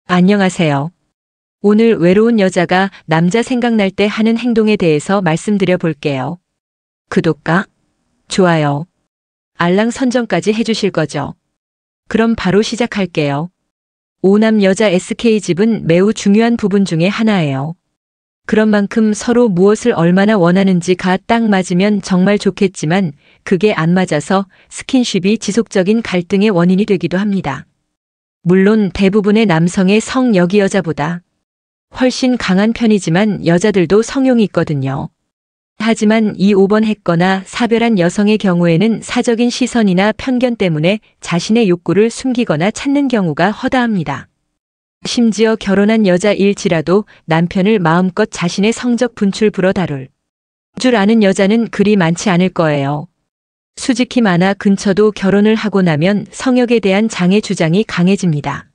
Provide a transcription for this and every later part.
안녕하세요. 오늘 외로운 여자가 남자 생각날 때 하는 행동에 대해서 말씀드려 볼게요. 구독과 좋아요, 알람 설정까지 해주실 거죠? 그럼 바로 시작할게요. 오남 여자 SK집은 매우 중요한 부분 중에 하나예요. 그런 만큼 서로 무엇을 얼마나 원하는지가 딱 맞으면 정말 좋겠지만 그게 안 맞아서 스킨십이 지속적인 갈등의 원인이 되기도 합니다. 물론 대부분의 남성의 성욕이 여자보다 훨씬 강한 편이지만 여자들도 성욕이 있거든요. 하지만 이 오번했거나 사별한 여성의 경우에는 사적인 시선이나 편견 때문에 자신의 욕구를 숨기거나 찾는 경우가 허다합니다. 심지어 결혼한 여자일지라도 남편을 마음껏 자신의 성적 분출 불어 다룰 줄 아는 여자는 그리 많지 않을 거예요. 수직히 많아 근처도 결혼을 하고 나면 성욕에 대한 장애 주장이 강해집니다.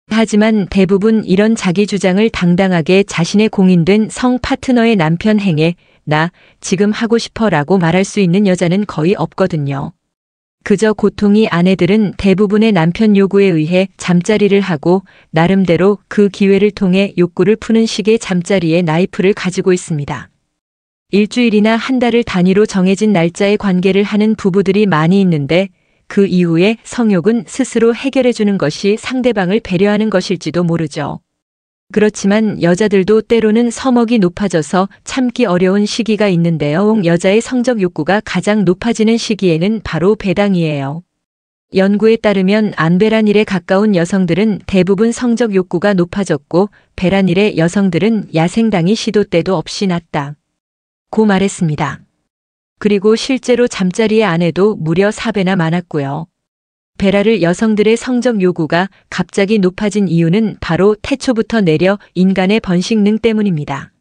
하지만 대부분 이런 자기 주장을 당당하게 자신의 공인된 성 파트너의 남편 행해 나 지금 하고 싶어 라고 말할 수 있는 여자는 거의 없거든요. 그저 고통이 아내들은 대부분의 남편 요구에 의해 잠자리를 하고 나름대로 그 기회를 통해 욕구를 푸는 식의 잠자리에 나이프를 가지고 있습니다. 일주일이나 한 달을 단위로 정해진 날짜에 관계를 하는 부부들이 많이 있는데 그 이후에 성욕은 스스로 해결해 주는 것이 상대방을 배려하는 것일지도 모르죠. 그렇지만 여자들도 때로는 서먹이 높아져서 참기 어려운 시기가 있는데요. 여자의 성적 욕구가 가장 높아지는 시기에는 바로 배당이에요. 연구에 따르면 안배란일에 가까운 여성들은 대부분 성적 욕구가 높아졌고 배란일의 여성들은 야생당이 시도 때도 없이 낮다 고 말했습니다. 그리고 실제로 잠자리의 아내도 무려 4배나 많았고요. 배라를 여성들의 성적 요구가 갑자기 높아진 이유는 바로 태초부터 내려 인간의 번식능 때문입니다.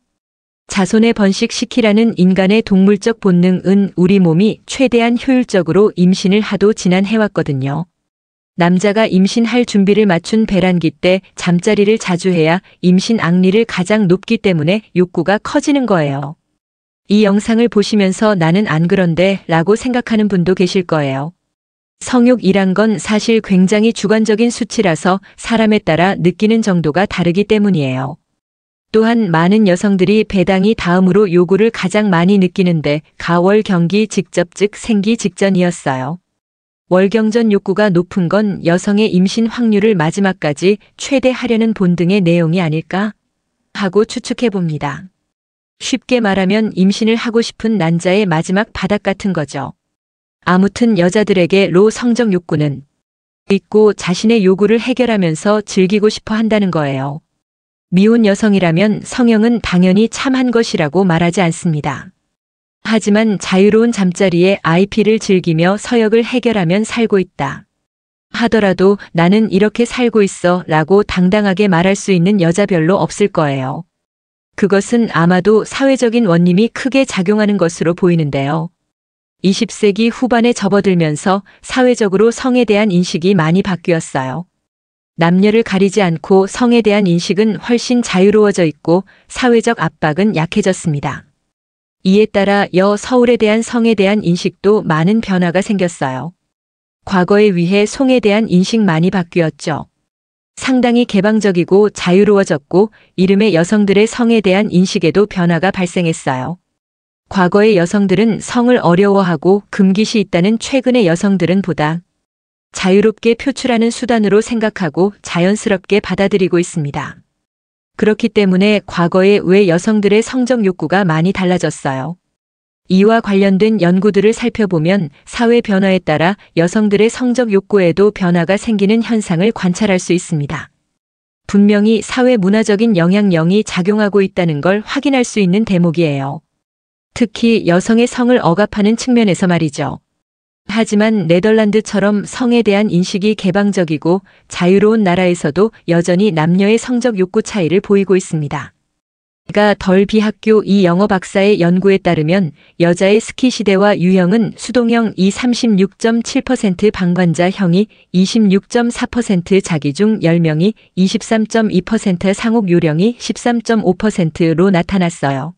자손의 번식시키라는 인간의 동물적 본능은 우리 몸이 최대한 효율적으로 임신을 하도 지난해왔거든요. 남자가 임신할 준비를 맞춘 배란기 때 잠자리를 자주 해야 임신 악리를 가장 높기 때문에 욕구가 커지는 거예요. 이 영상을 보시면서 나는 안 그런데 라고 생각하는 분도 계실 거예요. 성욕이란 건 사실 굉장히 주관적인 수치라서 사람에 따라 느끼는 정도가 다르기 때문이에요. 또한 많은 여성들이 배당이 다음으로 요구를 가장 많이 느끼는데 가월 경기 직접 즉 생기 직전이었어요. 월경전 욕구가 높은 건 여성의 임신 확률을 마지막까지 최대하려는 본능의 내용이 아닐까 하고 추측해 봅니다. 쉽게 말하면 임신을 하고 싶은 난자의 마지막 바닥 같은 거죠. 아무튼 여자들에게 로 성적 욕구는 있고 자신의 요구를 해결하면서 즐기고 싶어 한다는 거예요. 미혼 여성이라면 성형은 당연히 참한 것이라고 말하지 않습니다. 하지만 자유로운 잠자리에 IP를 즐기며 서역을 해결하면 살고 있다 하더라도 나는 이렇게 살고 있어 라고 당당하게 말할 수 있는 여자 별로 없을 거예요. 그것은 아마도 사회적인 원림이 크게 작용하는 것으로 보이는데요. 20세기 후반에 접어들면서 사회적으로 성에 대한 인식이 많이 바뀌었어요. 남녀를 가리지 않고 성에 대한 인식은 훨씬 자유로워져 있고 사회적 압박은 약해졌습니다. 이에 따라 서울에 대한 성에 대한 인식도 많은 변화가 생겼어요. 과거에 비해 성에 대한 인식 많이 바뀌었죠. 상당히 개방적이고 자유로워졌고 이름의 여성들의 성에 대한 인식에도 변화가 발생했어요. 과거의 여성들은 성을 어려워하고 금기시 있다는 최근의 여성들은 보다 자유롭게 표출하는 수단으로 생각하고 자연스럽게 받아들이고 있습니다. 그렇기 때문에 과거에 왜 여성들의 성적 욕구가 많이 달라졌어요. 이와 관련된 연구들을 살펴보면 사회 변화에 따라 여성들의 성적 욕구에도 변화가 생기는 현상을 관찰할 수 있습니다. 분명히 사회 문화적인 영향력이 작용하고 있다는 걸 확인할 수 있는 대목이에요. 특히 여성의 성을 억압하는 측면에서 말이죠. 하지만 네덜란드처럼 성에 대한 인식이 개방적이고 자유로운 나라에서도 여전히 남녀의 성적 욕구 차이를 보이고 있습니다. 덜 비학교 이 영어 박사의 연구에 따르면 여자의 스키 시대와 유형은 수동형 36.7%, 방관자형이 26.4%, 자기 중 10명이 23.2%, 상옥 요령이 13.5%로 나타났어요.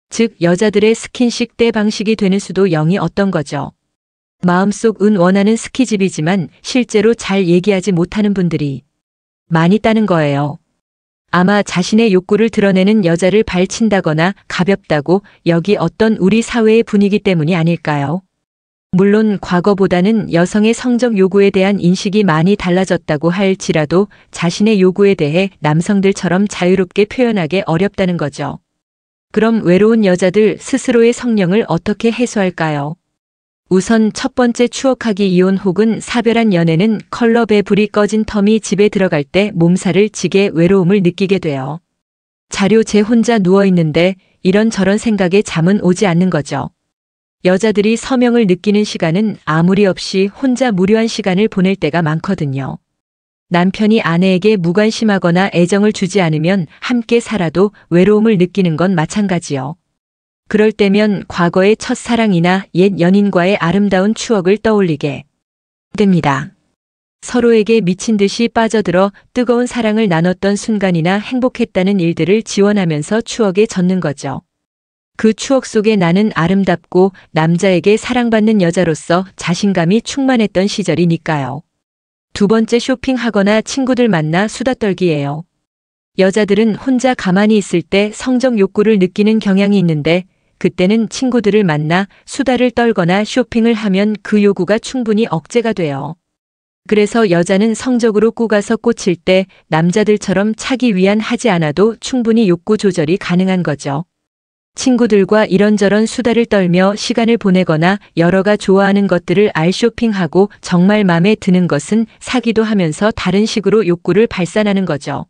즉 여자들의 스킨십 때 방식이 되는 수도 0이 어떤 거죠. 마음속은 원하는 스키집이지만 실제로 잘 얘기하지 못하는 분들이 많이 따는 거예요. 아마 자신의 욕구를 드러내는 여자를 발친다거나 가볍다고 여기 어떤 우리 사회의 분위기 때문이 아닐까요? 물론 과거보다는 여성의 성적 요구에 대한 인식이 많이 달라졌다고 할지라도 자신의 요구에 대해 남성들처럼 자유롭게 표현하기 어렵다는 거죠. 그럼 외로운 여자들 스스로의 성령을 어떻게 해소할까요? 우선 첫 번째 추억하기 이혼 혹은 사별한 연애는 컬러배 불이 꺼진 텀이 집에 들어갈 때 몸살을 지게 외로움을 느끼게 돼요. 자료제 혼자 누워있는데 이런저런 생각에 잠은 오지 않는 거죠. 여자들이 서명을 느끼는 시간은 아무리 없이 혼자 무료한 시간을 보낼 때가 많거든요. 남편이 아내에게 무관심하거나 애정을 주지 않으면 함께 살아도 외로움을 느끼는 건 마찬가지요. 그럴 때면 과거의 첫사랑이나 옛 연인과의 아름다운 추억을 떠올리게 됩니다. 서로에게 미친 듯이 빠져들어 뜨거운 사랑을 나눴던 순간이나 행복했다는 일들을 지원하면서 추억에 젖는 거죠. 그 추억 속에 나는 아름답고 남자에게 사랑받는 여자로서 자신감이 충만했던 시절이니까요. 두 번째, 쇼핑하거나 친구들 만나 수다 떨기예요. 여자들은 혼자 가만히 있을 때 성적 욕구를 느끼는 경향이 있는데 그때는 친구들을 만나 수다를 떨거나 쇼핑을 하면 그 요구가 충분히 억제가 돼요. 그래서 여자는 성적으로 꽂아서 꽂힐 때 남자들처럼 차기 위한 하지 않아도 충분히 욕구 조절이 가능한 거죠. 친구들과 이런저런 수다를 떨며 시간을 보내거나 여러가 좋아하는 것들을 쇼핑하고 정말 마음에 드는 것은 사기도 하면서 다른 식으로 욕구를 발산하는 거죠.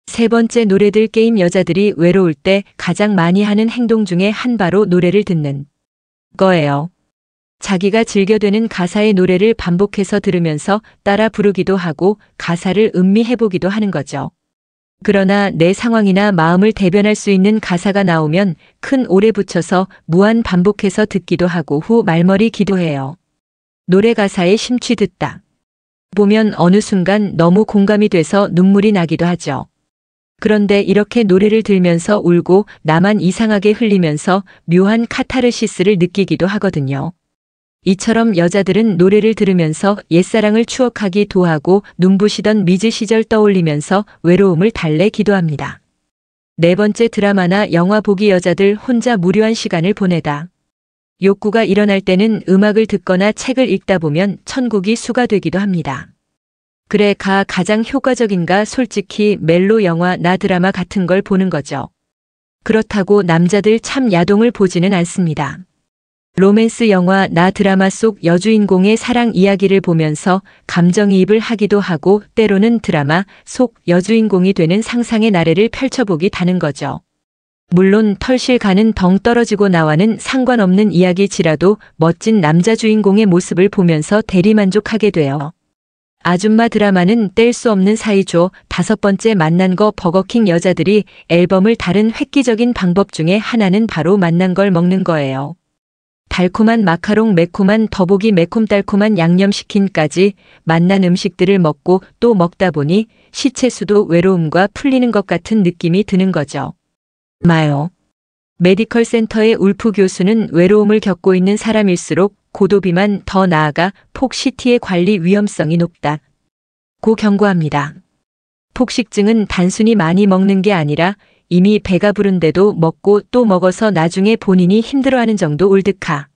세 번째, 노래들 게임. 여자들이 외로울 때 가장 많이 하는 행동 중에 한 바로 노래를 듣는 거예요. 자기가 즐겨되는 가사의 노래를 반복해서 들으면서 따라 부르기도 하고 가사를 음미해보기도 하는 거죠. 그러나 내 상황이나 마음을 대변할 수 있는 가사가 나오면 큰 오래 붙여서 무한 반복해서 듣기도 하고 후 말머리 기도해요. 노래 가사에 심취 듣다 보면 어느 순간 너무 공감이 돼서 눈물이 나기도 하죠. 그런데 이렇게 노래를 들면서 울고 나만 이상하게 흘리면서 묘한 카타르시스를 느끼기도 하거든요. 이처럼 여자들은 노래를 들으면서 옛사랑을 추억하기도 하고 눈부시던 미즈 시절 떠올리면서 외로움을 달래기도 합니다. 네 번째, 드라마나 영화 보기. 여자들 혼자 무료한 시간을 보내다 욕구가 일어날 때는 음악을 듣거나 책을 읽다 보면 천국이 수가 되기도 합니다. 그래 가장 효과적인가? 솔직히 멜로 영화나 드라마 같은 걸 보는 거죠. 그렇다고 남자들 참 야동을 보지는 않습니다. 로맨스 영화나 드라마 속 여주인공의 사랑 이야기를 보면서 감정이입을 하기도 하고 때로는 드라마 속 여주인공이 되는 상상의 나래를 펼쳐보기 다는 거죠. 물론 털실 가는 덩 떨어지고 나와는 상관없는 이야기지라도 멋진 남자 주인공의 모습을 보면서 대리만족하게 돼요. 아줌마 드라마는 뗄 수 없는 사이죠. 다섯 번째, 만난 거. 버거킹. 여자들이 앨범을 다른 획기적인 방법 중에 하나는 바로 만난 걸 먹는 거예요. 달콤한 마카롱, 매콤한 더보기, 매콤달콤한 양념치킨까지 만난 음식들을 먹고 또 먹다 보니 시체수도 외로움과 풀리는 것 같은 느낌이 드는 거죠. 마요. 메디컬 센터의 울프 교수는 외로움을 겪고 있는 사람일수록 고도비만, 더 나아가 폭CT의 관리 위험성이 높다고 경고합니다. 폭식증은 단순히 많이 먹는 게 아니라 이미 배가 부른데도 먹고 또 먹어서 나중에 본인이 힘들어하는 정도 올드카.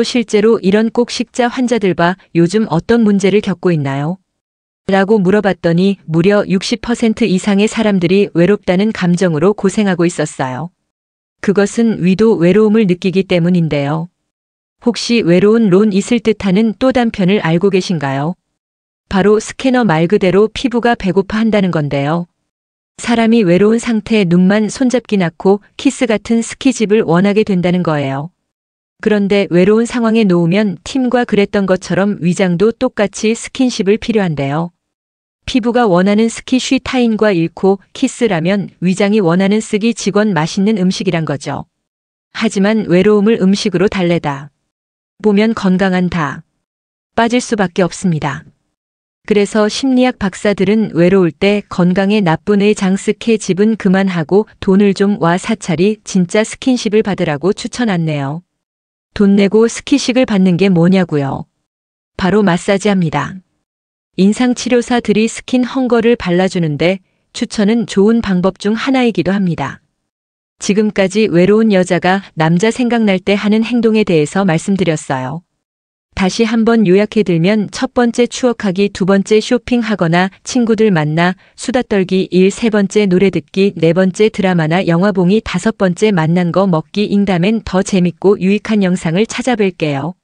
실제로 이런 꼭식자 환자들과 요즘 어떤 문제를 겪고 있나요? 라고 물어봤더니 무려 60% 이상의 사람들이 외롭다는 감정으로 고생하고 있었어요. 그것은 위도 외로움을 느끼기 때문인데요. 혹시 외로운 론 있을 듯하는 또 단편을 알고 계신가요? 바로 스캐너 말 그대로 피부가 배고파 한다는 건데요. 사람이 외로운 상태에 눈만 손잡기 낳고 키스 같은 스키집을 원하게 된다는 거예요. 그런데 외로운 상황에 놓으면 팀과 그랬던 것처럼 위장도 똑같이 스킨십을 필요한데요. 피부가 원하는 스키 쉬 타임과 잃고 키스라면 위장이 원하는 쓰기 직원 맛있는 음식이란 거죠. 하지만 외로움을 음식으로 달래다 보면 건강한 다 빠질 수밖에 없습니다. 그래서 심리학 박사들은 외로울 때 건강에 나쁜 장스케 집은 그만하고 돈을 좀 와 사찰이 진짜 스킨십을 받으라고 추천한대요. 돈 내고 스키식을 받는 게 뭐냐고요. 바로 마사지합니다. 인상치료사들이 스킨 헝거를 발라주는데 추천은 좋은 방법 중 하나이기도 합니다. 지금까지 외로운 여자가 남자 생각날 때 하는 행동에 대해서 말씀드렸어요. 다시 한번 요약해들면 첫 번째 추억하기, 두 번째 쇼핑하거나 친구들 만나 수다 떨기, 세 번째 노래 듣기, 네 번째 드라마나 영화 보기, 다섯 번째 맛난 거 먹기. 다음엔 더 재밌고 유익한 영상을 찾아뵐게요.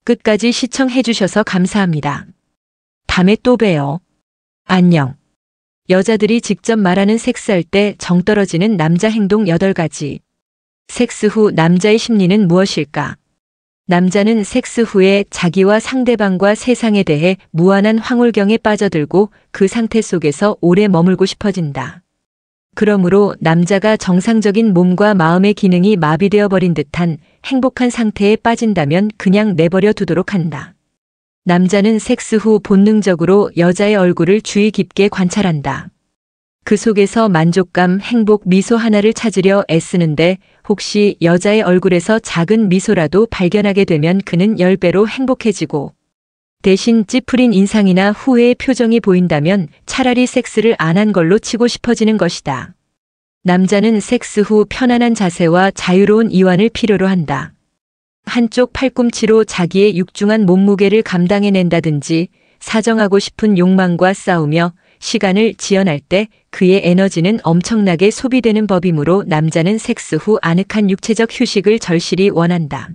끝까지 시청해주셔서 감사합니다. 다음에 또 봬요. 안녕. 여자들이 직접 말하는 섹스할 때 정 떨어지는 남자 행동 8가지. 섹스 후 남자의 심리는 무엇일까? 남자는 섹스 후에 자기와 상대방과 세상에 대해 무한한 황홀경에 빠져들고 그 상태 속에서 오래 머물고 싶어진다. 그러므로 남자가 정상적인 몸과 마음의 기능이 마비되어 버린 듯한 행복한 상태에 빠진다면 그냥 내버려 두도록 한다. 남자는 섹스 후 본능적으로 여자의 얼굴을 주의 깊게 관찰한다. 그 속에서 만족감, 행복, 미소 하나를 찾으려 애쓰는데 혹시 여자의 얼굴에서 작은 미소라도 발견하게 되면 그는 10배로 행복해지고, 대신 찌푸린 인상이나 후회의 표정이 보인다면 차라리 섹스를 안 한 걸로 치고 싶어지는 것이다. 남자는 섹스 후 편안한 자세와 자유로운 이완을 필요로 한다. 한쪽 팔꿈치로 자기의 육중한 몸무게를 감당해낸다든지 사정하고 싶은 욕망과 싸우며 시간을 지연할 때 그의 에너지는 엄청나게 소비되는 법이므로 남자는 섹스 후 아늑한 육체적 휴식을 절실히 원한다.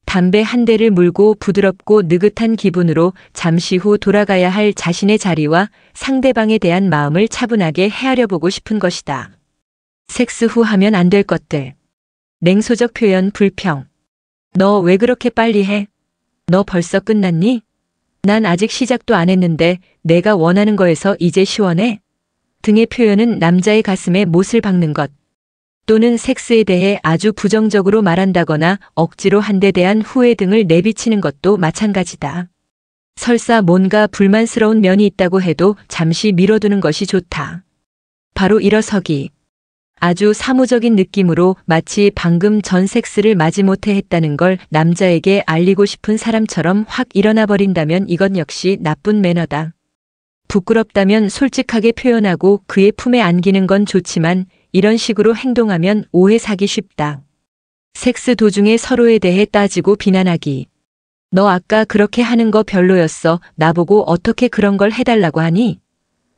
담배 한 대를 물고 부드럽고 느긋한 기분으로 잠시 후 돌아가야 할 자신의 자리와 상대방에 대한 마음을 차분하게 헤아려 보고 싶은 것이다. 섹스 후 하면 안 될 것들. 냉소적 표현, 불평. 너 왜 그렇게 빨리 해? 너 벌써 끝났니? 난 아직 시작도 안 했는데 내가 원하는 거에서 이제 시원해? 등의 표현은 남자의 가슴에 못을 박는 것, 또는 섹스에 대해 아주 부정적으로 말한다거나 억지로 한 데 대한 후회 등을 내비치는 것도 마찬가지다. 설사 뭔가 불만스러운 면이 있다고 해도 잠시 미뤄두는 것이 좋다. 바로 일어서기. 아주 사무적인 느낌으로 마치 방금 전 섹스를 마지못해 했다는 걸 남자에게 알리고 싶은 사람처럼 확 일어나 버린다면 이건 역시 나쁜 매너다. 부끄럽다면 솔직하게 표현하고 그의 품에 안기는 건 좋지만 이런 식으로 행동하면 오해 사기 쉽다. 섹스 도중에 서로에 대해 따지고 비난하기. 너 아까 그렇게 하는 거 별로였어. 나보고 어떻게 그런 걸 해달라고 하니?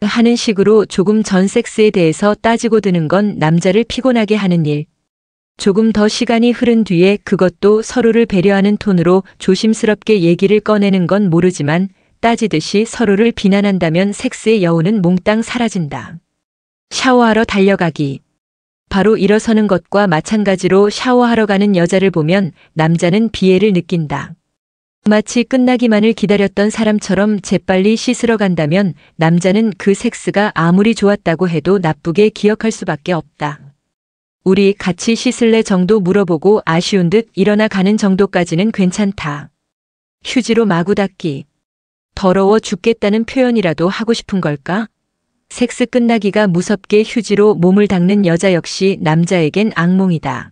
하는 식으로 조금 전 섹스에 대해서 따지고 드는 건 남자를 피곤하게 하는 일. 조금 더 시간이 흐른 뒤에 그것도 서로를 배려하는 톤으로 조심스럽게 얘기를 꺼내는 건 모르지만 따지듯이 서로를 비난한다면 섹스의 여운은 몽땅 사라진다. 샤워하러 달려가기. 바로 일어서는 것과 마찬가지로 샤워하러 가는 여자를 보면 남자는 비애를 느낀다. 마치 끝나기만을 기다렸던 사람처럼 재빨리 씻으러 간다면 남자는 그 섹스가 아무리 좋았다고 해도 나쁘게 기억할 수밖에 없다. 우리 같이 씻을래 정도 물어보고 아쉬운 듯 일어나 가는 정도까지는 괜찮다. 휴지로 마구 닦기. 더러워 죽겠다는 표현이라도 하고 싶은 걸까? 섹스 끝나기가 무섭게 휴지로 몸을 닦는 여자 역시 남자에겐 악몽이다.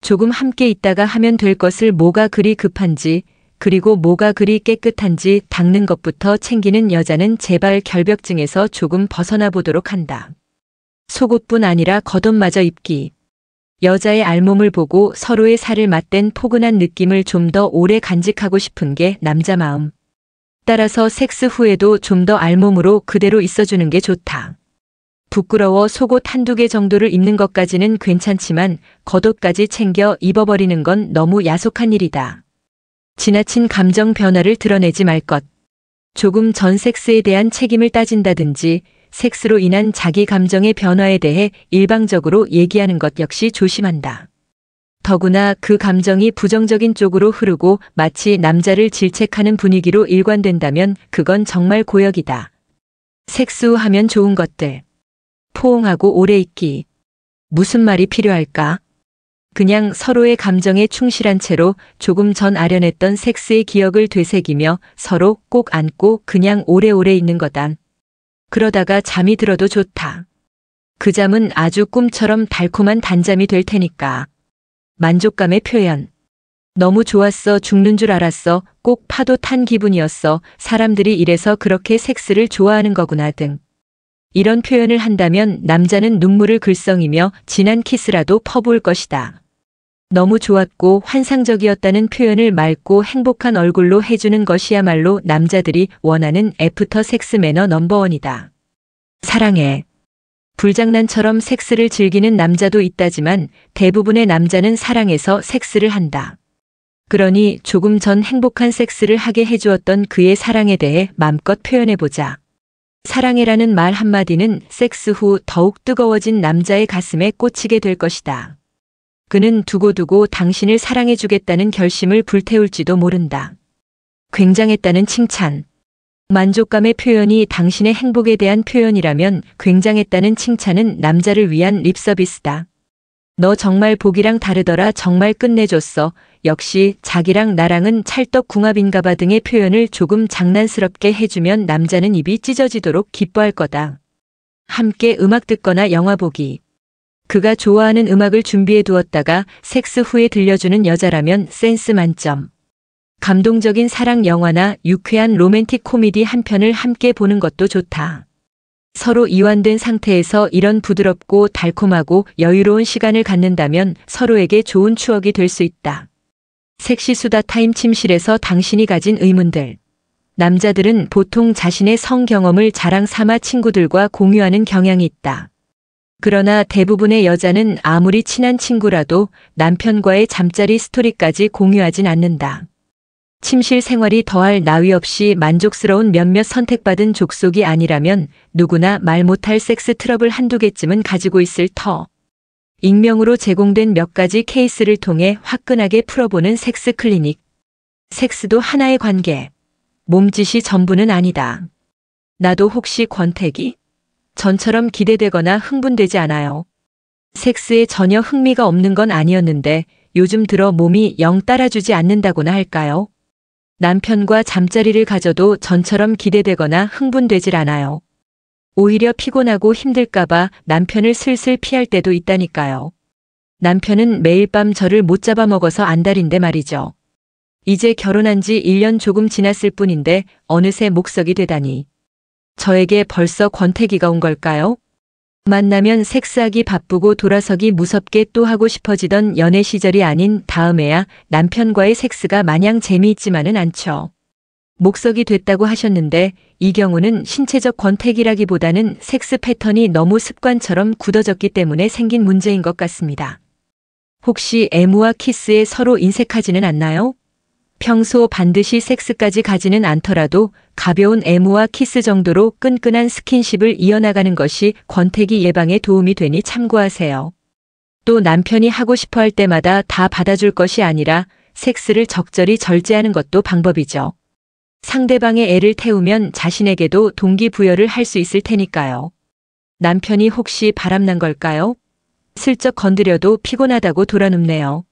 조금 함께 있다가 하면 될 것을 뭐가 그리 급한지, 그리고 뭐가 그리 깨끗한지 닦는 것부터 챙기는 여자는 제발 결벽증에서 조금 벗어나 보도록 한다. 속옷뿐 아니라 겉옷마저 입기. 여자의 알몸을 보고 서로의 살을 맞댄 포근한 느낌을 좀 더 오래 간직하고 싶은 게 남자 마음. 따라서 섹스 후에도 좀 더 알몸으로 그대로 있어주는 게 좋다. 부끄러워 속옷 한두 개 정도를 입는 것까지는 괜찮지만 겉옷까지 챙겨 입어버리는 건 너무 야속한 일이다. 지나친 감정 변화를 드러내지 말 것. 조금 전 섹스에 대한 책임을 따진다든지 섹스로 인한 자기 감정의 변화에 대해 일방적으로 얘기하는 것 역시 조심한다. 더구나 그 감정이 부정적인 쪽으로 흐르고 마치 남자를 질책하는 분위기로 일관된다면 그건 정말 고역이다. 섹스 후 하면 좋은 것들. 포옹하고 오래 있기. 무슨 말이 필요할까? 그냥 서로의 감정에 충실한 채로 조금 전 아련했던 섹스의 기억을 되새기며 서로 꼭 안고 그냥 오래오래 있는 거다. 그러다가 잠이 들어도 좋다. 그 잠은 아주 꿈처럼 달콤한 단잠이 될 테니까. 만족감의 표현. 너무 좋았어. 죽는 줄 알았어. 꼭 파도 탄 기분이었어. 사람들이 이래서 그렇게 섹스를 좋아하는 거구나 등. 이런 표현을 한다면 남자는 눈물을 글썽이며 진한 키스라도 퍼부을 것이다. 너무 좋았고 환상적이었다는 표현을 맑고 행복한 얼굴로 해주는 것이야말로 남자들이 원하는 애프터 섹스 매너 넘버원이다. 사랑해. 불장난처럼 섹스를 즐기는 남자도 있다지만 대부분의 남자는 사랑해서 섹스를 한다. 그러니 조금 전 행복한 섹스를 하게 해주었던 그의 사랑에 대해 마음껏 표현해보자. 사랑해라는 말 한마디는 섹스 후 더욱 뜨거워진 남자의 가슴에 꽂히게 될 것이다. 그는 두고두고 당신을 사랑해주겠다는 결심을 불태울지도 모른다. 굉장했다는 칭찬. 만족감의 표현이 당신의 행복에 대한 표현이라면 굉장했다는 칭찬은 남자를 위한 립서비스다. 너 정말 보기랑 다르더라. 정말 끝내줬어. 역시 자기랑 나랑은 찰떡궁합인가봐 등의 표현을 조금 장난스럽게 해주면 남자는 입이 찢어지도록 기뻐할 거다. 함께 음악 듣거나 영화 보기. 그가 좋아하는 음악을 준비해 두었다가 섹스 후에 들려주는 여자라면 센스 만점. 감동적인 사랑 영화나 유쾌한 로맨틱 코미디 한 편을 함께 보는 것도 좋다. 서로 이완된 상태에서 이런 부드럽고 달콤하고 여유로운 시간을 갖는다면 서로에게 좋은 추억이 될 수 있다. 섹시 수다 타임. 침실에서 당신이 가진 의문들. 남자들은 보통 자신의 성 경험을 자랑 삼아 친구들과 공유하는 경향이 있다. 그러나 대부분의 여자는 아무리 친한 친구라도 남편과의 잠자리 스토리까지 공유하진 않는다. 침실 생활이 더할 나위 없이 만족스러운 몇몇 선택받은 족속이 아니라면 누구나 말 못할 섹스 트러블 한두 개쯤은 가지고 있을 터. 익명으로 제공된 몇 가지 케이스를 통해 화끈하게 풀어보는 섹스 클리닉. 섹스도 하나의 관계. 몸짓이 전부는 아니다. 나도 혹시 권태기? 전처럼 기대되거나 흥분되지 않아요. 섹스에 전혀 흥미가 없는 건 아니었는데 요즘 들어 몸이 영 따라주지 않는다고나 할까요? 남편과 잠자리를 가져도 전처럼 기대되거나 흥분되질 않아요. 오히려 피곤하고 힘들까봐 남편을 슬슬 피할 때도 있다니까요. 남편은 매일 밤 저를 못 잡아먹어서 안달인데 말이죠. 이제 결혼한 지 1년 조금 지났을 뿐인데 어느새 목석이 되다니. 저에게 벌써 권태기가 온 걸까요? 만나면 섹스하기 바쁘고 돌아서기 무섭게 또 하고 싶어지던 연애 시절이 아닌 다음에야 남편과의 섹스가 마냥 재미있지만은 않죠. 목석이 됐다고 하셨는데 이 경우는 신체적 권태기라기보다는 섹스 패턴이 너무 습관처럼 굳어졌기 때문에 생긴 문제인 것 같습니다. 혹시 애무와 키스에 서로 인색하지는 않나요? 평소 반드시 섹스까지 가지는 않더라도 가벼운 애무와 키스 정도로 끈끈한 스킨십을 이어나가는 것이 권태기 예방에 도움이 되니 참고하세요. 또 남편이 하고 싶어 할 때마다 다 받아줄 것이 아니라 섹스를 적절히 절제하는 것도 방법이죠. 상대방의 애를 태우면 자신에게도 동기부여를 할 수 있을 테니까요. 남편이 혹시 바람난 걸까요? 슬쩍 건드려도 피곤하다고 돌아눕네요.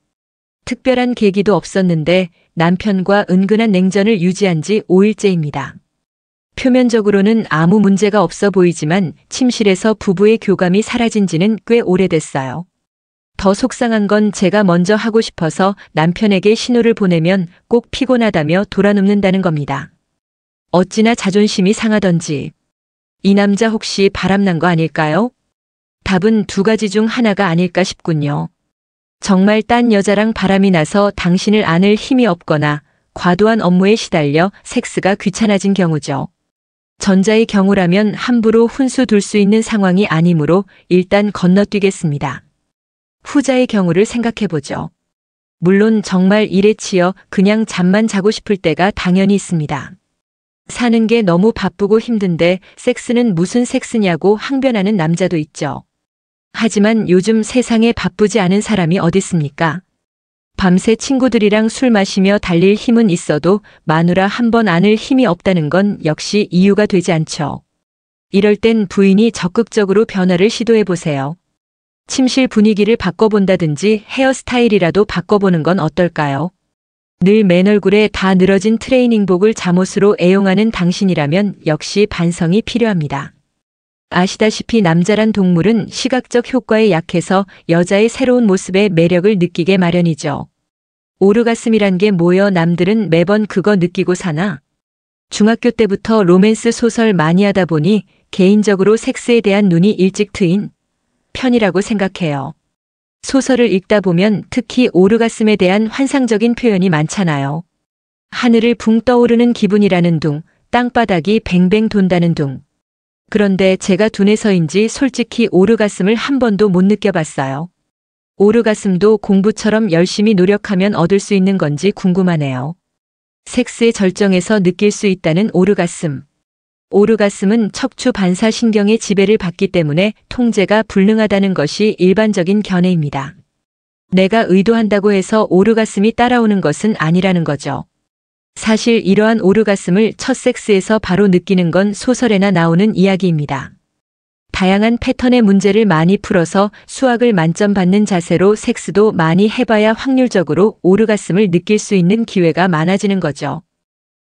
특별한 계기도 없었는데 남편과 은근한 냉전을 유지한 지 5일째입니다. 표면적으로는 아무 문제가 없어 보이지만 침실에서 부부의 교감이 사라진 지는 꽤 오래됐어요. 더 속상한 건 제가 먼저 하고 싶어서 남편에게 신호를 보내면 꼭 피곤하다며 돌아눕는다는 겁니다. 어찌나 자존심이 상하던지. 이 남자 혹시 바람난 거 아닐까요? 답은 두 가지 중 하나가 아닐까 싶군요. 정말 딴 여자랑 바람이 나서 당신을 안을 힘이 없거나 과도한 업무에 시달려 섹스가 귀찮아진 경우죠. 전자의 경우라면 함부로 훈수 둘 수 있는 상황이 아니므로 일단 건너뛰겠습니다. 후자의 경우를 생각해보죠. 물론 정말 일에 치여 그냥 잠만 자고 싶을 때가 당연히 있습니다. 사는 게 너무 바쁘고 힘든데 섹스는 무슨 섹스냐고 항변하는 남자도 있죠. 하지만 요즘 세상에 바쁘지 않은 사람이 어딨습니까? 밤새 친구들이랑 술 마시며 달릴 힘은 있어도 마누라 한 번 안을 힘이 없다는 건 역시 이유가 되지 않죠. 이럴 땐 부인이 적극적으로 변화를 시도해 보세요. 침실 분위기를 바꿔본다든지 헤어스타일이라도 바꿔보는 건 어떨까요? 늘 맨 얼굴에 다 늘어진 트레이닝복을 잠옷으로 애용하는 당신이라면 역시 반성이 필요합니다. 아시다시피 남자란 동물은 시각적 효과에 약해서 여자의 새로운 모습의 매력을 느끼게 마련이죠. 오르가슴이란 게 뭐여? 남들은 매번 그거 느끼고 사나? 중학교 때부터 로맨스 소설 많이 하다 보니 개인적으로 섹스에 대한 눈이 일찍 트인 편이라고 생각해요. 소설을 읽다 보면 특히 오르가슴에 대한 환상적인 표현이 많잖아요. 하늘을 붕 떠오르는 기분이라는 둥, 땅바닥이 뱅뱅 돈다는 둥. 그런데 제가 둔해서인지 솔직히 오르가슴을 한 번도 못 느껴봤어요. 오르가슴도 공부처럼 열심히 노력하면 얻을 수 있는 건지 궁금하네요. 섹스의 절정에서 느낄 수 있다는 오르가슴. 오르가슴은 척추 반사신경의 지배를 받기 때문에 통제가 불능하다는 것이 일반적인 견해입니다. 내가 의도한다고 해서 오르가슴이 따라오는 것은 아니라는 거죠. 사실 이러한 오르가슴을 첫 섹스에서 바로 느끼는 건 소설에나 나오는 이야기입니다. 다양한 패턴의 문제를 많이 풀어서 수학을 만점 받는 자세로 섹스도 많이 해봐야 확률적으로 오르가슴을 느낄 수 있는 기회가 많아지는 거죠.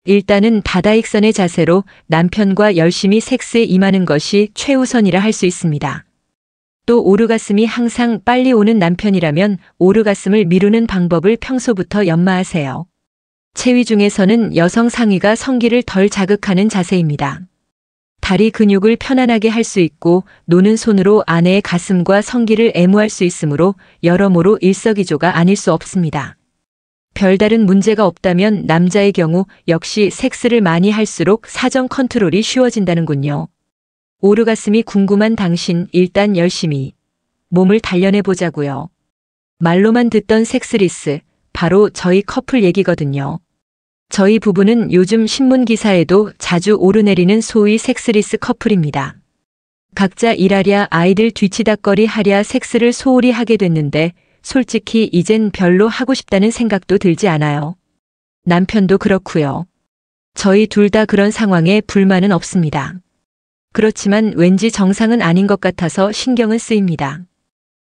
일단은 다다익선의 자세로 남편과 열심히 섹스에 임하는 것이 최우선이라 할 수 있습니다. 또 오르가슴이 항상 빨리 오는 남편이라면 오르가슴을 미루는 방법을 평소부터 연마하세요. 체위 중에서는 여성 상위가 성기를 덜 자극하는 자세입니다. 다리 근육을 편안하게 할 수 있고 노는 손으로 아내의 가슴과 성기를 애무할 수 있으므로 여러모로 일석이조가 아닐 수 없습니다. 별다른 문제가 없다면 남자의 경우 역시 섹스를 많이 할수록 사정 컨트롤이 쉬워진다는군요. 오르가슴이 궁금한 당신 일단 열심히 몸을 단련해 보자고요. 말로만 듣던 섹스리스, 바로 저희 커플 얘기거든요. 저희 부부는 요즘 신문 기사에도 자주 오르내리는 소위 섹스리스 커플입니다. 각자 일하랴 아이들 뒤치다꺼리 하랴 섹스를 소홀히 하게 됐는데 솔직히 이젠 별로 하고 싶다는 생각도 들지 않아요. 남편도 그렇고요. 저희 둘 다 그런 상황에 불만은 없습니다. 그렇지만 왠지 정상은 아닌 것 같아서 신경은 쓰입니다.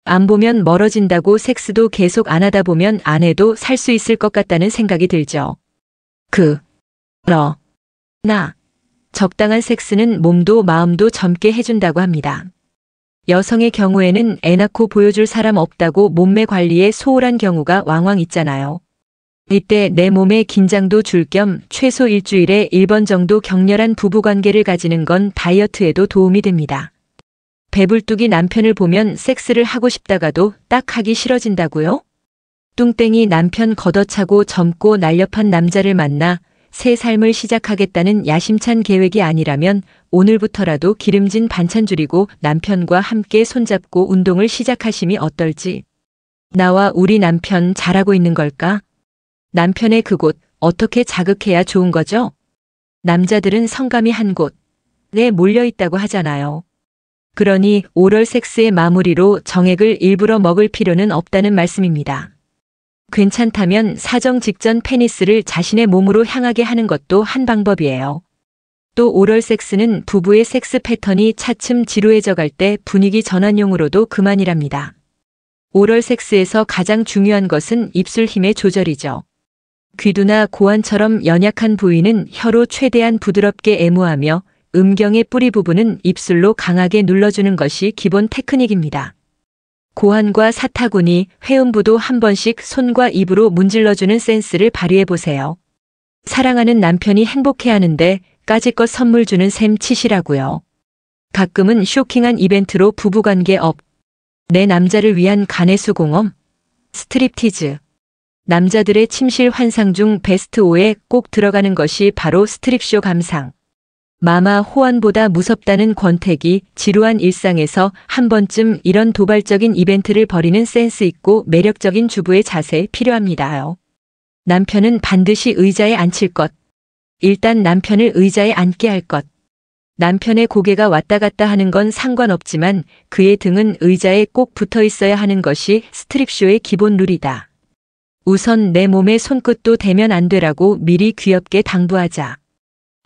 안 보면 멀어진다고 섹스도 계속 안 하다 보면 안 해도 살 수 있을 것 같다는 생각이 들죠. 적당한 섹스는 몸도 마음도 젊게 해준다고 합니다. 여성의 경우에는 애 낳고 보여줄 사람 없다고 몸매 관리에 소홀한 경우가 왕왕 있잖아요. 이때 내 몸의 긴장도 줄 겸 최소 일주일에 1번 정도 격렬한 부부관계를 가지는 건 다이어트에도 도움이 됩니다. 배불뚝이 남편을 보면 섹스를 하고 싶다가도 딱 하기 싫어진다고요? 뚱땡이 남편 걷어차고 젊고 날렵한 남자를 만나 새 삶을 시작하겠다는 야심찬 계획이 아니라면 오늘부터라도 기름진 반찬 줄이고 남편과 함께 손잡고 운동을 시작하심이 어떨지. 나와 우리 남편 잘하고 있는 걸까? 남편의 그곳 어떻게 자극해야 좋은 거죠? 남자들은 성감이 한 곳에 몰려있다고 하잖아요. 그러니 오럴 섹스의 마무리로 정액을 일부러 먹을 필요는 없다는 말씀입니다. 괜찮다면 사정 직전 페니스를 자신의 몸으로 향하게 하는 것도 한 방법이에요. 또 오럴 섹스는 부부의 섹스 패턴이 차츰 지루해져 갈 때 분위기 전환용으로도 그만이랍니다. 오럴 섹스에서 가장 중요한 것은 입술 힘의 조절이죠. 귀두나 고환처럼 연약한 부위는 혀로 최대한 부드럽게 애무하며 음경의 뿌리 부분은 입술로 강하게 눌러주는 것이 기본 테크닉입니다. 고환과 사타구니, 회음부도 한 번씩 손과 입으로 문질러주는 센스를 발휘해 보세요. 사랑하는 남편이 행복해하는데 까짓것 선물 주는 셈 치시라고요. 가끔은 쇼킹한 이벤트로 부부관계 업. 내 남자를 위한 간해수공업. 스트립티즈. 남자들의 침실 환상 중 베스트 5에 꼭 들어가는 것이 바로 스트립쇼 감상. 마마 호환보다 무섭다는 권태기, 지루한 일상에서 한 번쯤 이런 도발적인 이벤트를 벌이는 센스 있고 매력적인 주부의 자세 필요합니다요. 남편은 반드시 의자에 앉힐 것. 일단 남편을 의자에 앉게 할 것. 남편의 고개가 왔다 갔다 하는 건 상관없지만 그의 등은 의자에 꼭 붙어 있어야 하는 것이 스트립쇼의 기본 룰이다. 우선 내 몸에 손끝도 대면 안 되라고 미리 귀엽게 당부하자.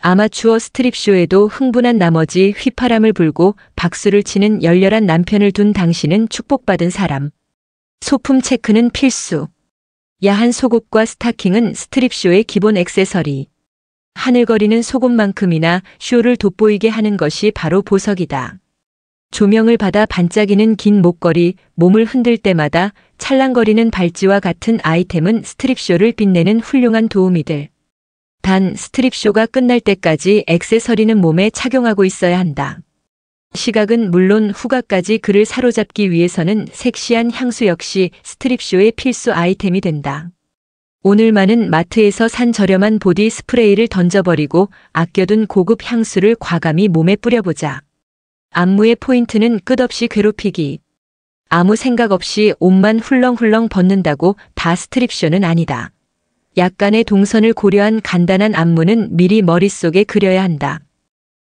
아마추어 스트립쇼에도 흥분한 나머지 휘파람을 불고 박수를 치는 열렬한 남편을 둔 당신은 축복받은 사람. 소품 체크는 필수. 야한 속옷과 스타킹은 스트립쇼의 기본 액세서리. 하늘거리는 속옷만큼이나 쇼를 돋보이게 하는 것이 바로 보석이다. 조명을 받아 반짝이는 긴 목걸이, 몸을 흔들 때마다 찰랑거리는 발찌와 같은 아이템은 스트립쇼를 빛내는 훌륭한 도우미들. 단 스트립쇼가 끝날 때까지 액세서리는 몸에 착용하고 있어야 한다. 시각은 물론 후각까지 그를 사로잡기 위해서는 섹시한 향수 역시 스트립쇼의 필수 아이템이 된다. 오늘만은 마트에서 산 저렴한 보디 스프레이를 던져버리고 아껴둔 고급 향수를 과감히 몸에 뿌려보자. 안무의 포인트는 끝없이 괴롭히기. 아무 생각 없이 옷만 훌렁훌렁 벗는다고 다 스트립쇼는 아니다. 약간의 동선을 고려한 간단한 안무는 미리 머릿속에 그려야 한다.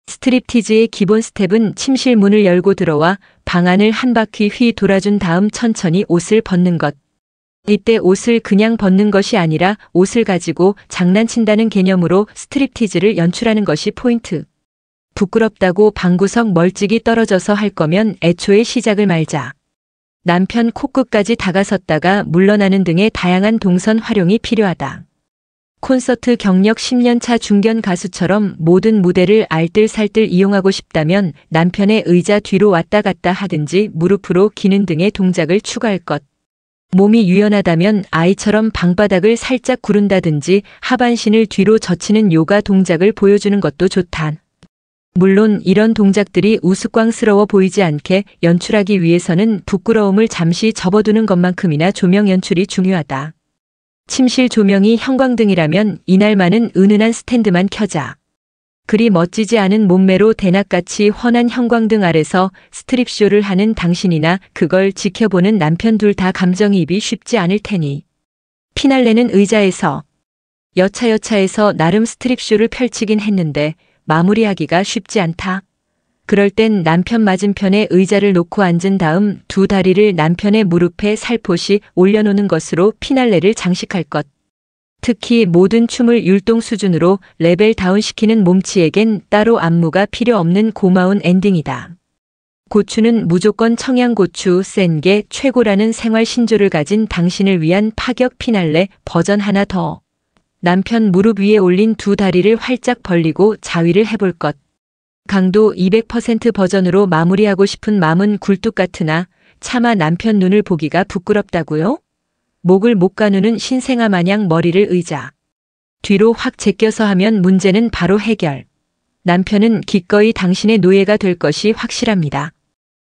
스트립티즈의 기본 스텝은 침실 문을 열고 들어와 방 안을 한 바퀴 휘 돌아준 다음 천천히 옷을 벗는 것. 이때 옷을 그냥 벗는 것이 아니라 옷을 가지고 장난친다는 개념으로 스트립티즈를 연출하는 것이 포인트. 부끄럽다고 방구석 멀찍이 떨어져서 할 거면 애초에 시작을 말자. 남편 코끝까지 다가섰다가 물러나는 등의 다양한 동선 활용이 필요하다. 콘서트 경력 10년차 중견 가수처럼 모든 무대를 알뜰살뜰 이용하고 싶다면 남편의 의자 뒤로 왔다 갔다 하든지 무릎으로 기는 등의 동작을 추가할 것. 몸이 유연하다면 아이처럼 방바닥을 살짝 구른다든지 하반신을 뒤로 젖히는 요가 동작을 보여주는 것도 좋다. 물론 이런 동작들이 우스꽝스러워 보이지 않게 연출하기 위해서는 부끄러움을 잠시 접어두는 것만큼이나 조명 연출이 중요하다. 침실 조명이 형광등이라면 이날만은 은은한 스탠드만 켜자. 그리 멋지지 않은 몸매로 대낮같이 환한 형광등 아래서 스트립쇼를 하는 당신이나 그걸 지켜보는 남편 둘 다 감정이입이 쉽지 않을 테니. 피날레는 의자에서. 여차여차해서 나름 스트립쇼를 펼치긴 했는데 마무리하기가 쉽지 않다. 그럴 땐 남편 맞은편에 의자를 놓고 앉은 다음 두 다리를 남편의 무릎에 살포시 올려놓는 것으로 피날레를 장식할 것. 특히 모든 춤을 율동 수준으로 레벨 다운시키는 몸치에겐 따로 안무가 필요 없는 고마운 엔딩이다. 고추는 무조건 청양고추 센 게 최고라는 생활 신조를 가진 당신을 위한 파격 피날레 버전 하나 더. 남편 무릎 위에 올린 두 다리를 활짝 벌리고 자위를 해볼 것. 강도 200% 버전으로 마무리하고 싶은 마음은 굴뚝 같으나 차마 남편 눈을 보기가 부끄럽다고요? 목을 못 가누는 신생아 마냥 머리를 의자 뒤로 확 제껴서 하면 문제는 바로 해결. 남편은 기꺼이 당신의 노예가 될 것이 확실합니다.